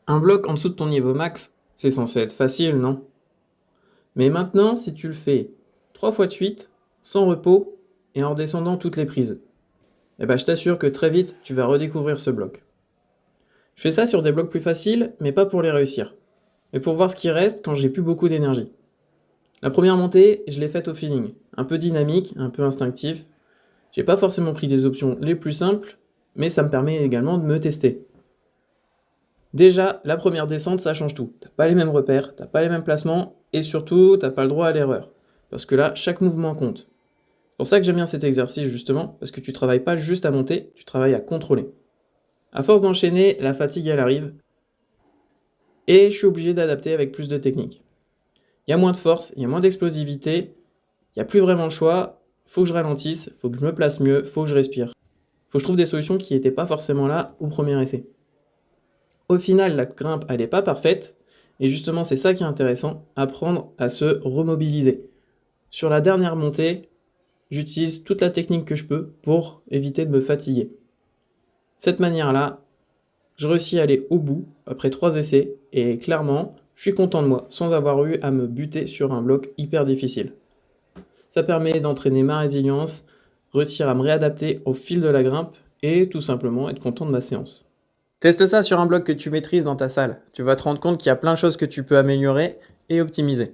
Un bloc en dessous de ton niveau max, c'est censé être facile, non? Mais maintenant, si tu le fais 3 fois de suite, sans repos, et en redescendant toutes les prises, eh ben je t'assure que très vite, tu vas redécouvrir ce bloc. Je fais ça sur des blocs plus faciles, mais pas pour les réussir, mais pour voir ce qui reste quand j'ai plus beaucoup d'énergie. La première montée, je l'ai faite au feeling, un peu dynamique, un peu instinctif. J'ai pas forcément pris des options les plus simples, mais ça me permet également de me tester. Déjà, la première descente, ça change tout. T'as pas les mêmes repères, t'as pas les mêmes placements, et surtout, t'as pas le droit à l'erreur. Parce que là, chaque mouvement compte. C'est pour ça que j'aime bien cet exercice, justement, parce que tu travailles pas juste à monter, tu travailles à contrôler. À force d'enchaîner, la fatigue, elle arrive, et je suis obligé d'adapter avec plus de technique. Il y a moins de force, il y a moins d'explosivité, il n'y a plus vraiment le choix, faut que je ralentisse, faut que je me place mieux, faut que je respire. Faut que je trouve des solutions qui n'étaient pas forcément là au premier essai. Au final, la grimpe, elle n'est pas parfaite, et justement, c'est ça qui est intéressant, apprendre à se remobiliser. Sur la dernière montée, j'utilise toute la technique que je peux pour éviter de me fatiguer. Cette manière-là, je réussis à aller au bout après 3 essais, et clairement, je suis content de moi, sans avoir eu à me buter sur un bloc hyper difficile. Ça permet d'entraîner ma résilience, réussir à me réadapter au fil de la grimpe, et tout simplement être content de ma séance. Teste ça sur un bloc que tu maîtrises dans ta salle. Tu vas te rendre compte qu'il y a plein de choses que tu peux améliorer et optimiser.